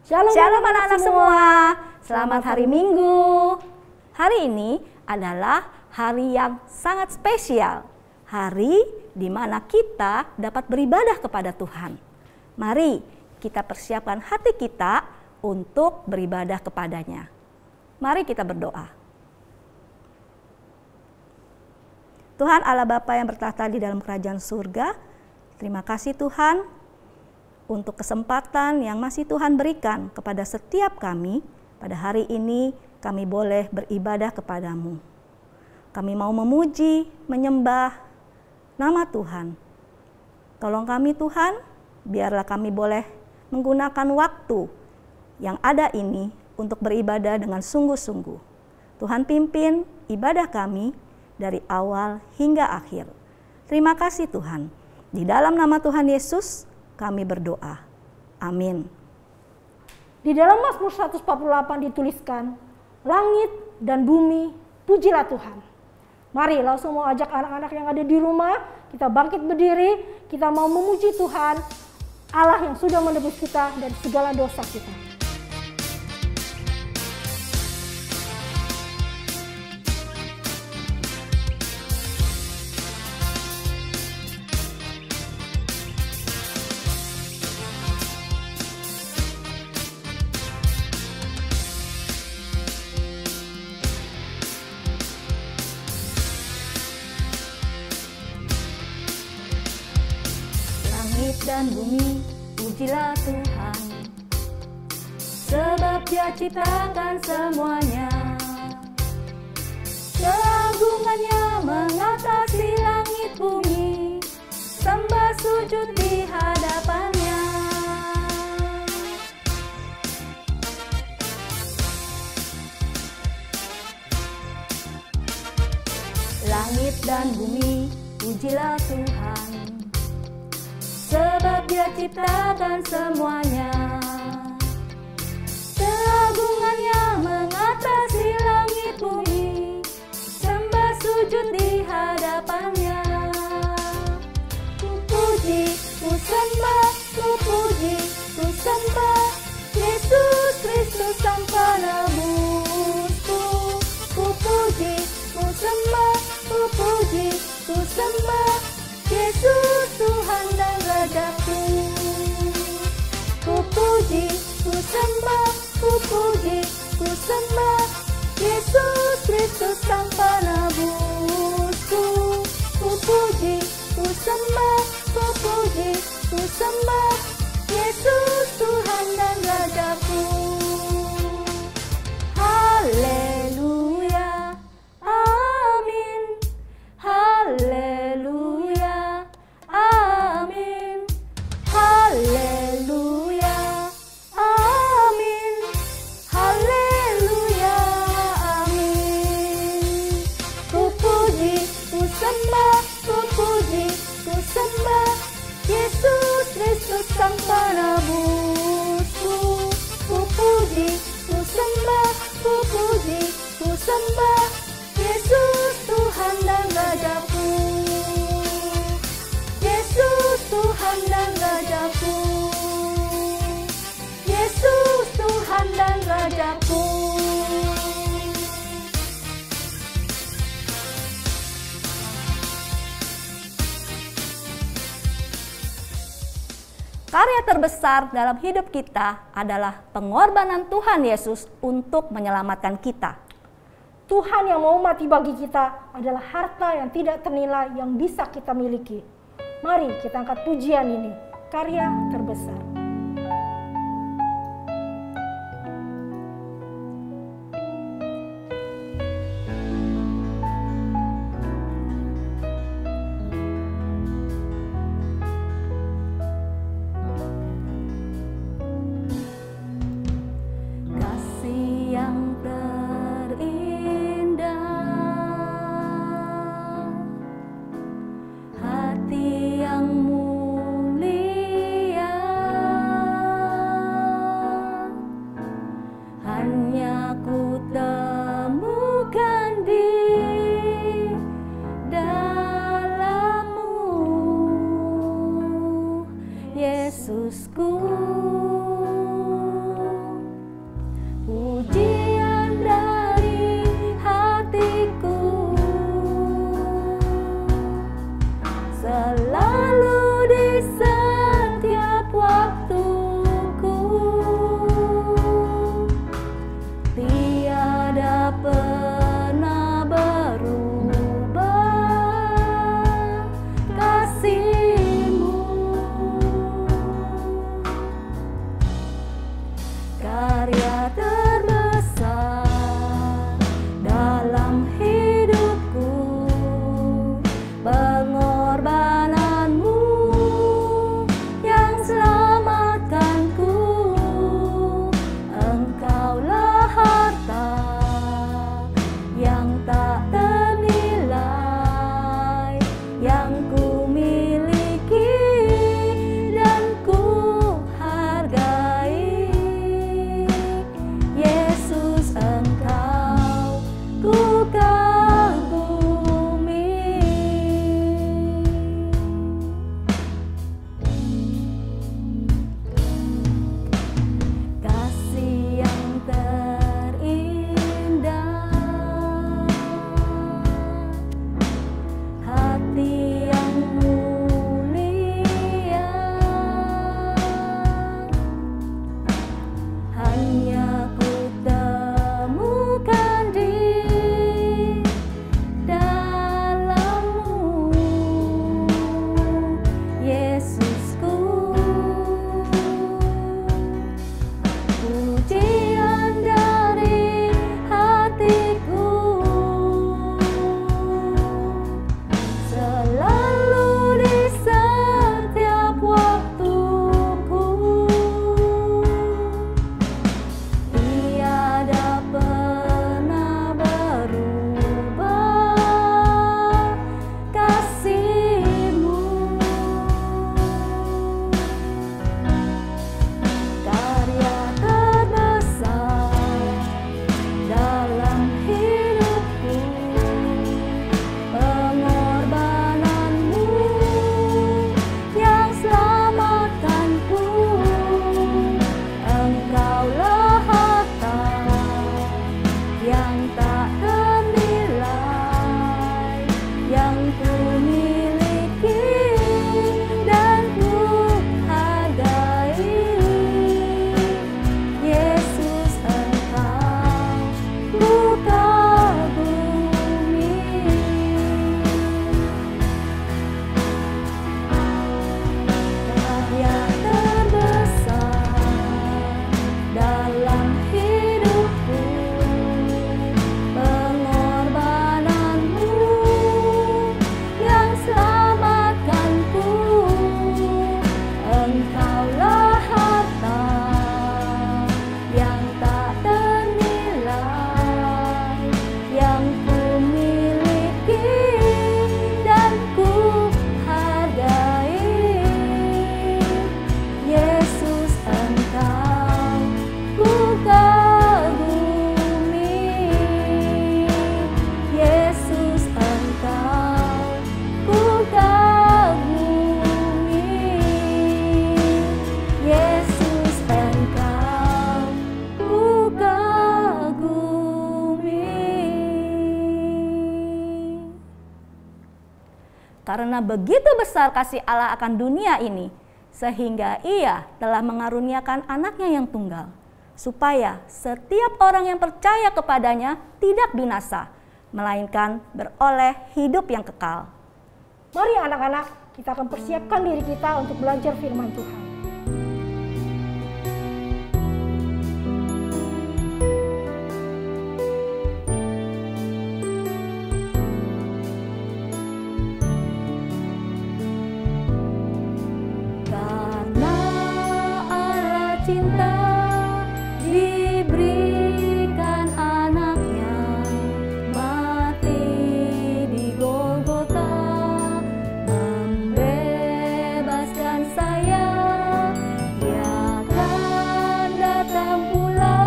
Shalom anak-anak semua, selamat hari Minggu. Hari ini adalah hari yang sangat spesial, hari di mana kita dapat beribadah kepada Tuhan. Mari kita persiapkan hati kita untuk beribadah kepadanya. Mari kita berdoa. Tuhan Allah Bapa yang bertahta di dalam kerajaan surga, terima kasih Tuhan untuk kesempatan yang masih Tuhan berikan kepada setiap kami. Pada hari ini kami boleh beribadah kepadamu. Kami mau memuji, menyembah nama Tuhan. Tolong kami Tuhan, biarlah kami boleh menggunakan waktu yang ada ini untuk beribadah dengan sungguh-sungguh. Tuhan pimpin ibadah kami dari awal hingga akhir. Terima kasih Tuhan. Di dalam nama Tuhan Yesus kami berdoa. Amin. Di dalam Mazmur 148 dituliskan, langit dan bumi pujilah Tuhan. Mari langsung mau ajak anak-anak yang ada di rumah, kita bangkit berdiri, kita mau memuji Tuhan, Allah yang sudah menebus kita dari segala dosa kita. Dan bumi, pujilah Tuhan, sebab Dia ciptakan semuanya. Keagungannya mengatasi langit bumi, sembah sujud di hadapannya. Langit dan bumi, pujilah Tuhan, sebab Dia ciptakan semuanya. Keagungannya mengatasi langit bumi, sembah sujud di hadapannya. Ku puji, ku sembah, ku puji, ku sembah Yesus Kristus Sang Penebusku. Ku puji, ku sembah, ku puji, ku sembah Yesus Tuhan dan Rajaku. Ku puji, ku sembah, ku puji, ku sembah Yesus Kristus Sang Penebusku. Ku puji, ku sembah, ku puji, ku sembah Yesus Tuhan dan Rajaku. Haleluya, amin. Haleluya, amin. Haleluya, amin. Haleluya, amin. Ku puji, ku sembah, ku puji, ku sembah Yesus Kristus Sang Penebusku. Ku puji, ku sembah, ku puji, ku sembah Yesus Tuhan dan Rajaku. Yesus Tuhan dan Rajaku. Yesus Tuhan dan Rajaku. Karya terbesar dalam hidup kita adalah pengorbanan Tuhan Yesus untuk menyelamatkan kita. Tuhan yang mau mati bagi kita adalah harta yang tidak ternilai yang bisa kita miliki. Mari kita angkat pujian ini, karya terbesar. Hati yang mulia Karena begitu besar kasih Allah akan dunia ini, sehingga Ia telah mengaruniakan anaknya yang tunggal, supaya setiap orang yang percaya kepadanya tidak binasa, melainkan beroleh hidup yang kekal. Mari anak-anak, kita akan persiapkan diri kita untuk belajar firman Tuhan. Karena Allah cinta, diberikan anaknya mati di Golgota, membebaskan saya. Ia akan datang pula,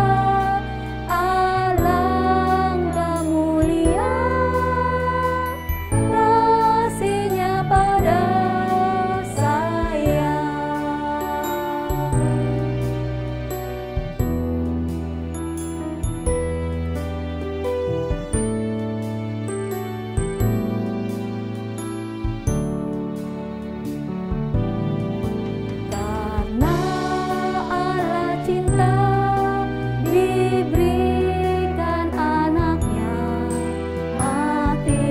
alangkah mulia kasih-Nya pada saya. Karena Allah cinta, diberikan anaknya mati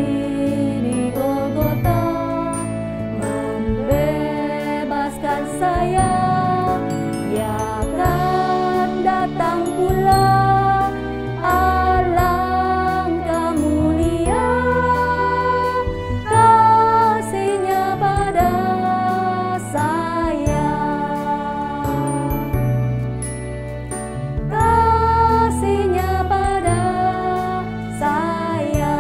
di Golgota, membebaskan saya. Ia akan datang pula, alangkah mulia kasih-Nya pada saya. Kasih-Nya pada saya.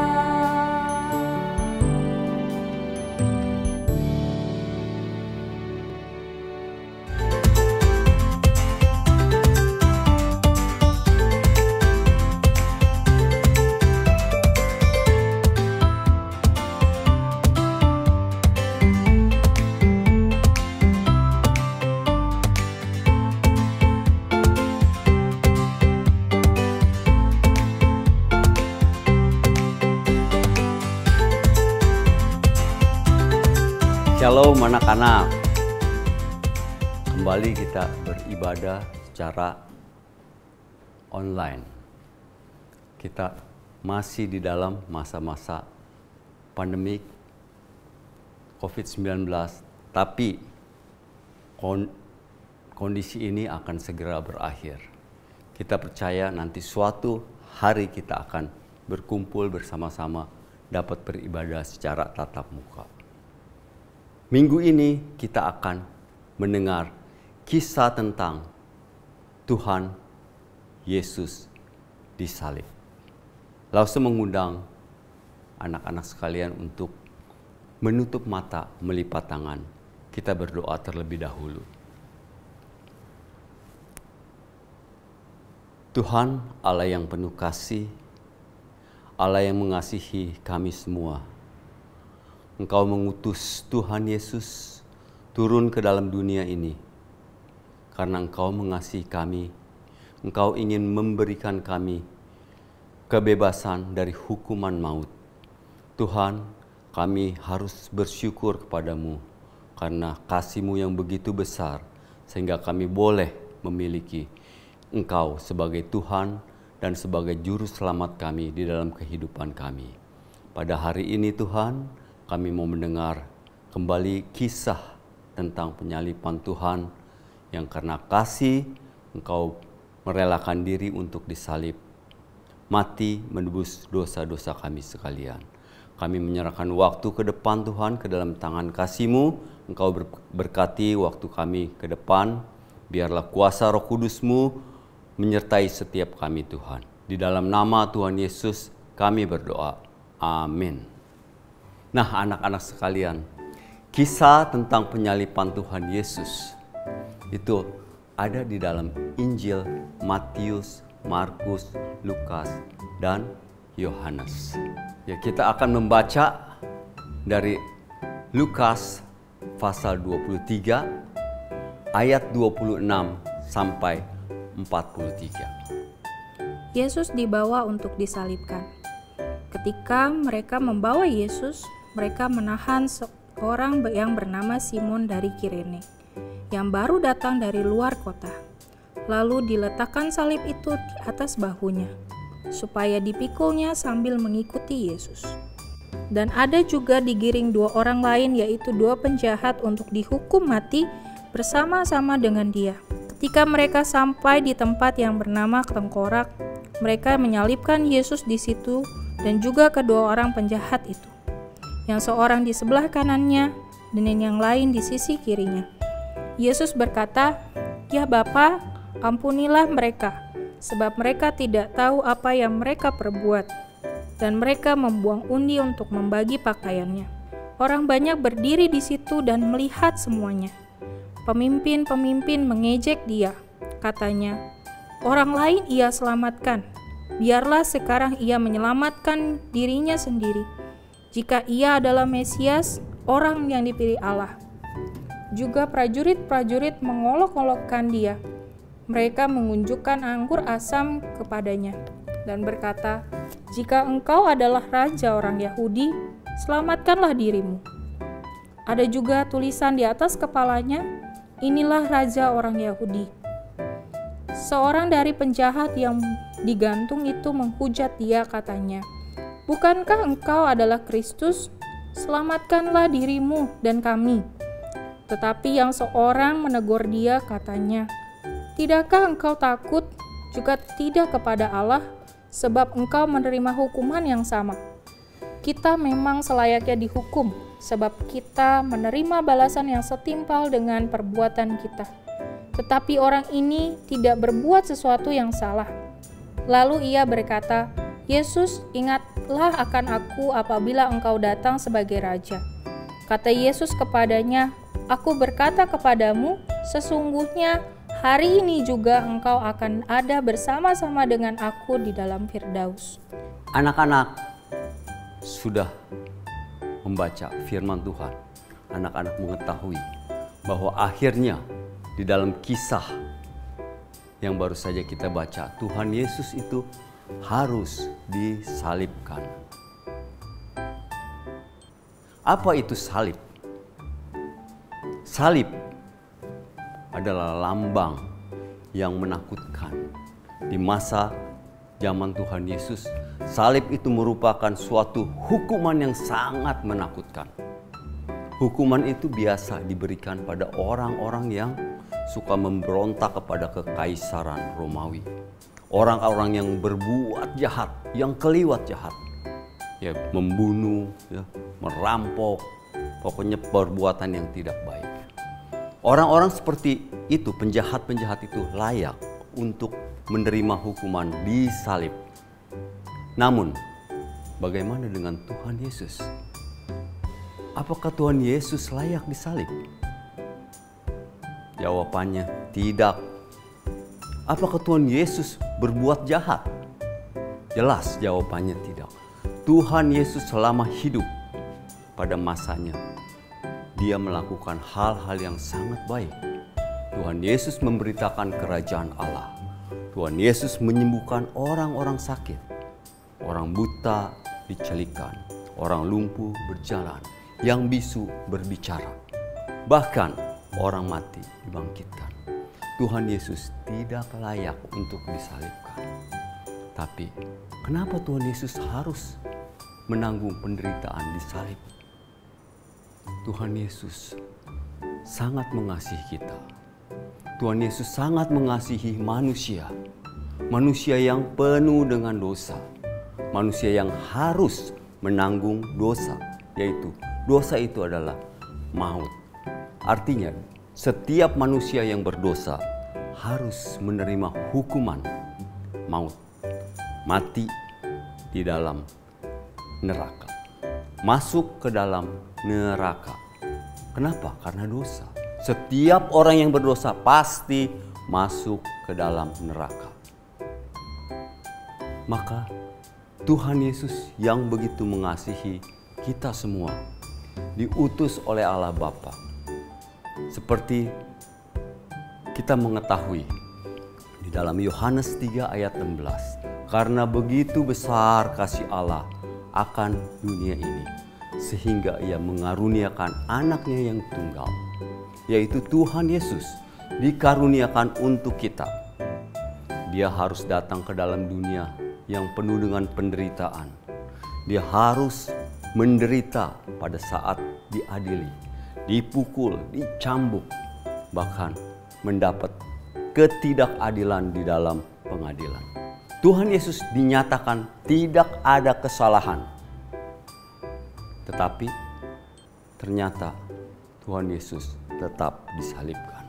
Shalom anak-anak. Kembali kita beribadah secara online. Kita masih di dalam masa-masa pandemik COVID-19, tapi kondisi ini akan segera berakhir. Kita percaya nanti suatu hari kita akan berkumpul bersama-sama, dapat beribadah secara tatap muka. Minggu ini kita akan mendengar kisah tentang Tuhan Yesus disalib. Langsung mengundang anak-anak sekalian untuk menutup mata, melipat tangan. Kita berdoa terlebih dahulu. Tuhan Allah yang penuh kasih, Allah yang mengasihi kami semua. Engkau mengutus Tuhan Yesus turun ke dalam dunia ini. Karena Engkau mengasihi kami, Engkau ingin memberikan kami kebebasan dari hukuman maut. Tuhan, kami harus bersyukur kepadamu karena kasih-Mu yang begitu besar, sehingga kami boleh memiliki Engkau sebagai Tuhan dan sebagai Juru Selamat kami di dalam kehidupan kami. Pada hari ini Tuhan, kami mau mendengar kembali kisah tentang penyaliban Tuhan yang karena kasih Engkau merelakan diri untuk disalib, mati menebus dosa-dosa kami sekalian. Kami menyerahkan waktu ke depan Tuhan ke dalam tangan kasih-Mu. Engkau berkati waktu kami ke depan. Biarlah kuasa Roh Kudus-Mu menyertai setiap kami Tuhan. Di dalam nama Tuhan Yesus kami berdoa. Amin. Nah anak-anak sekalian, kisah tentang penyaliban Tuhan Yesus itu ada di dalam Injil Matius, Markus, Lukas, dan Yohanes. Ya, kita akan membaca dari Lukas pasal 23 ayat 26 sampai 43. Yesus dibawa untuk disalibkan. Ketika mereka membawa Yesus, mereka menahan orang yang bernama Simon dari Kirene, yang baru datang dari luar kota. Lalu diletakkan salib itu di atas bahunya, supaya dipikulnya sambil mengikuti Yesus. Dan ada juga digiring 2 orang lain, yaitu 2 penjahat untuk dihukum mati bersama-sama dengan dia. Ketika mereka sampai di tempat yang bernama Tengkorak, mereka menyalibkan Yesus di situ dan juga kedua orang penjahat itu, yang seorang di sebelah kanannya dan yang lain di sisi kirinya. Yesus berkata, "Ya Bapa, ampunilah mereka, sebab mereka tidak tahu apa yang mereka perbuat." Dan mereka membuang undi untuk membagi pakaiannya. Orang banyak berdiri di situ dan melihat semuanya. Pemimpin-pemimpin mengejek dia, katanya, "Orang lain ia selamatkan, biarlah sekarang ia menyelamatkan dirinya sendiri. Jika ia adalah Mesias, orang yang dipilih Allah." Juga prajurit-prajurit mengolok-olokkan dia. Mereka mengunjukkan anggur asam kepadanya dan berkata, "Jika engkau adalah raja orang Yahudi, selamatkanlah dirimu." Ada juga tulisan di atas kepalanya, "Inilah raja orang Yahudi." Seorang dari penjahat yang digantung itu menghujat dia, katanya, "Bukankah engkau adalah Kristus? Selamatkanlah dirimu dan kami." Tetapi yang seorang menegur dia, katanya, "Tidakkah engkau takut juga tidak kepada Allah, sebab engkau menerima hukuman yang sama? Kita memang selayaknya dihukum, sebab kita menerima balasan yang setimpal dengan perbuatan kita. Tetapi orang ini tidak berbuat sesuatu yang salah." Lalu ia berkata, "Yesus, ingatlah akan aku apabila engkau datang sebagai raja." Kata Yesus kepadanya, "Aku berkata kepadamu, sesungguhnya hari ini juga engkau akan ada bersama-sama dengan aku di dalam Firdaus." Anak-anak sudah membaca firman Tuhan. Anak-anak mengetahui bahwa akhirnya di dalam kisah yang baru saja kita baca, Tuhan Yesus itu harus disalibkan. Apa itu salib? Salib adalah lambang yang menakutkan. Di masa zaman Tuhan Yesus, salib itu merupakan suatu hukuman yang sangat menakutkan. Hukuman itu biasa diberikan pada orang-orang yang suka memberontak kepada kekaisaran Romawi. Orang-orang yang berbuat jahat, yang keliwat jahat. Ya, membunuh, ya, merampok, pokoknya perbuatan yang tidak baik. Orang-orang seperti itu, penjahat-penjahat itu layak untuk menerima hukuman disalib. Namun, bagaimana dengan Tuhan Yesus? Apakah Tuhan Yesus layak disalib? Jawabannya tidak. Apakah Tuhan Yesus berbuat jahat? Jelas jawabannya tidak. Tuhan Yesus selama hidup pada masanya, dia melakukan hal-hal yang sangat baik. Tuhan Yesus memberitakan kerajaan Allah. Tuhan Yesus menyembuhkan orang-orang sakit. Orang buta dicelikan, orang lumpuh berjalan, yang bisu berbicara. Bahkan orang mati dibangkitkan. Tuhan Yesus tidak layak untuk disalibkan. Tapi kenapa Tuhan Yesus harus menanggung penderitaan disalib? Tuhan Yesus sangat mengasihi kita. Tuhan Yesus sangat mengasihi manusia. Manusia yang penuh dengan dosa. Manusia yang harus menanggung dosa. Yaitu dosa itu adalah maut. Artinya setiap manusia yang berdosa harus menerima hukuman maut. Mati di dalam neraka. Masuk ke dalam neraka. Kenapa? Karena dosa. Setiap orang yang berdosa pasti masuk ke dalam neraka. Maka Tuhan Yesus yang begitu mengasihi kita semua diutus oleh Allah Bapa. Seperti kita mengetahui di dalam Yohanes 3 ayat 16. Karena begitu besar kasih Allah akan dunia ini, sehingga ia mengaruniakan anaknya yang tunggal, yaitu Tuhan Yesus, dikaruniakan untuk kita. Dia harus datang ke dalam dunia yang penuh dengan penderitaan. Dia harus menderita pada saat diadili, dipukul, dicambuk, bahkan mendapat ketidakadilan di dalam pengadilan. Tuhan Yesus dinyatakan tidak ada kesalahan. Tetapi ternyata Tuhan Yesus tetap disalibkan.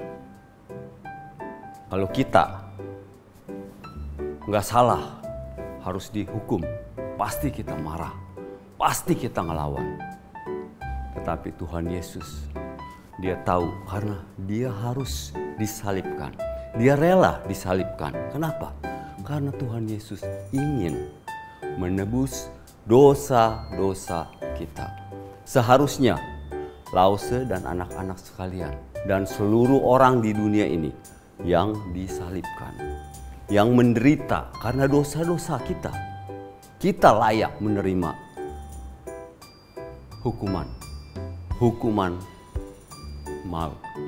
Kalau kita nggak salah, harus dihukum, pasti kita marah, pasti kita ngelawan. Tetapi Tuhan Yesus, dia tahu karena dia harus disalibkan. Dia rela disalibkan. Kenapa? Karena Tuhan Yesus ingin menebus dosa-dosa kita. Seharusnya Lause dan anak-anak sekalian dan seluruh orang di dunia ini yang disalibkan, yang menderita karena dosa-dosa kita. Kita layak menerima hukuman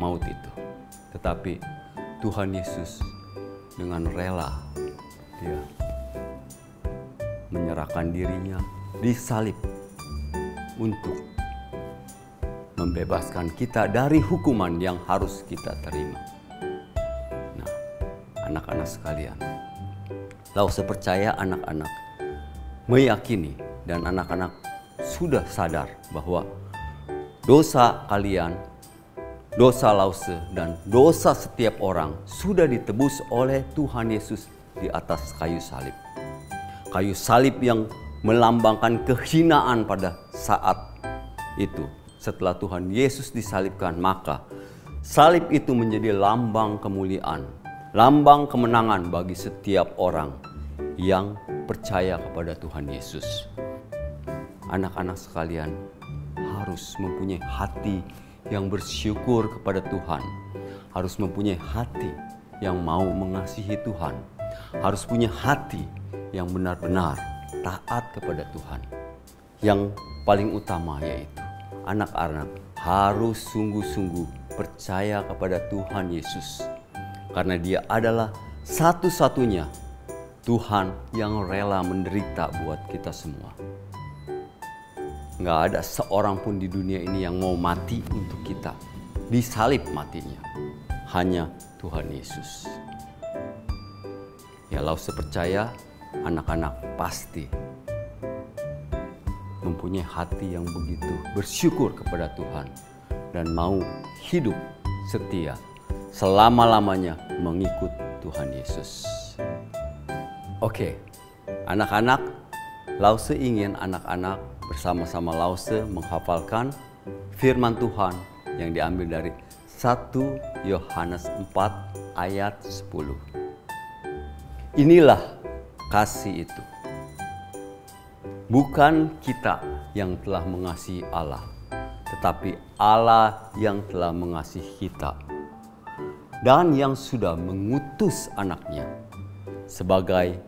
maut itu. Tetapi Tuhan Yesus dengan rela dia menyerahkan dirinya, disalib untuk membebaskan kita dari hukuman yang harus kita terima. Nah, anak-anak sekalian, Lause percaya anak-anak meyakini dan anak-anak sudah sadar bahwa dosa kalian, dosa Lause, dan dosa setiap orang sudah ditebus oleh Tuhan Yesus di atas kayu salib. Kayu salib yang melambangkan kehinaan pada saat itu. Setelah Tuhan Yesus disalibkan, maka salib itu menjadi lambang kemuliaan, lambang kemenangan bagi setiap orang yang percaya kepada Tuhan Yesus. Anak-anak sekalian harus mempunyai hati yang bersyukur kepada Tuhan, harus mempunyai hati yang mau mengasihi Tuhan, harus punya hati yang benar-benar taat kepada Tuhan. Yang paling utama yaitu anak-anak harus sungguh-sungguh percaya kepada Tuhan Yesus, karena Dia adalah satu-satunya Tuhan yang rela menderita buat kita semua. Nggak ada seorang pun di dunia ini yang mau mati untuk kita, disalib matinya. Hanya Tuhan Yesus. Ya, Lause percaya anak-anak pasti mempunyai hati yang begitu bersyukur kepada Tuhan dan mau hidup setia selama-lamanya mengikut Tuhan Yesus. Oke, anak-anak, Lause ingin anak-anak bersama-sama Lause menghafalkan firman Tuhan yang diambil dari 1 Yohanes 4 ayat 10. Inilah kasih itu. Bukan kita yang telah mengasihi Allah, tetapi Allah yang telah mengasihi kita dan yang sudah mengutus anaknya sebagai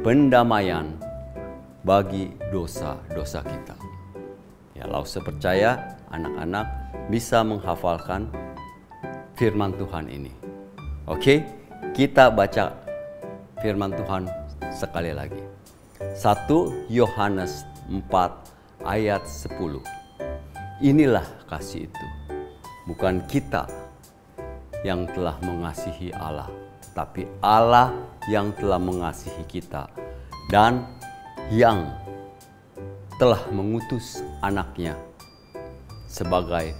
pendamaian bagi dosa-dosa kita. Ya, Lause percaya anak-anak bisa menghafalkan firman Tuhan ini. Oke, kita baca firman Tuhan sekali lagi. 1 Yohanes 4 ayat 10. Inilah kasih itu. Bukan kita yang telah mengasihi Allah, tetapi Allah yang telah mengasihi kita dan yang telah mengutus anaknya sebagai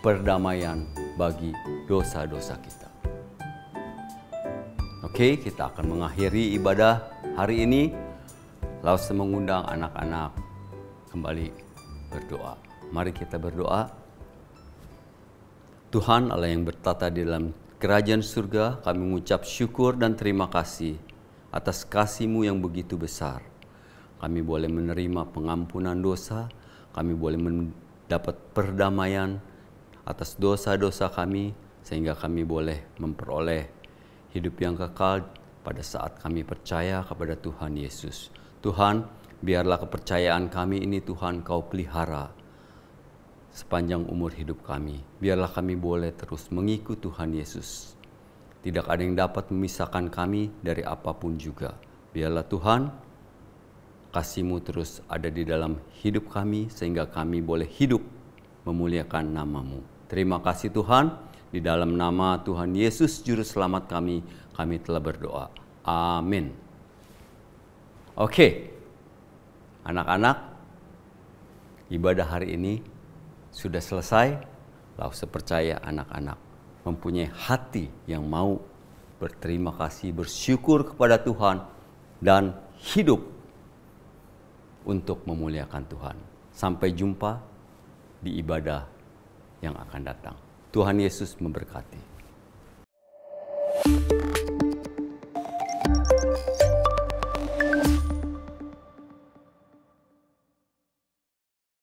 perdamaian bagi dosa-dosa kita. Oke, kita akan mengakhiri ibadah hari ini. Lause mengundang anak-anak kembali berdoa. Mari kita berdoa. Tuhan Allah yang bertata di dalam kerajaan surga, kami mengucap syukur dan terima kasih atas kasih-Mu yang begitu besar. Kami boleh menerima pengampunan dosa, kami boleh mendapat perdamaian atas dosa-dosa kami, sehingga kami boleh memperoleh hidup yang kekal pada saat kami percaya kepada Tuhan Yesus. Tuhan, Biarlah kepercayaan kami ini Tuhan Kau pelihara sepanjang umur hidup kami. Biarlah kami boleh terus mengikut Tuhan Yesus. Tidak ada yang dapat memisahkan kami dari apapun juga. Biarlah Tuhan, kasih-Mu terus ada di dalam hidup kami sehingga kami boleh hidup memuliakan nama-Mu. Terima kasih Tuhan, di dalam nama Tuhan Yesus Juru Selamat kami telah berdoa. Amin. Oke, anak-anak, ibadah hari ini sudah selesai. Lalu saya percaya anak-anak mempunyai hati yang mau berterima kasih, bersyukur kepada Tuhan, dan hidup untuk memuliakan Tuhan. Sampai jumpa di ibadah yang akan datang. Tuhan Yesus memberkati.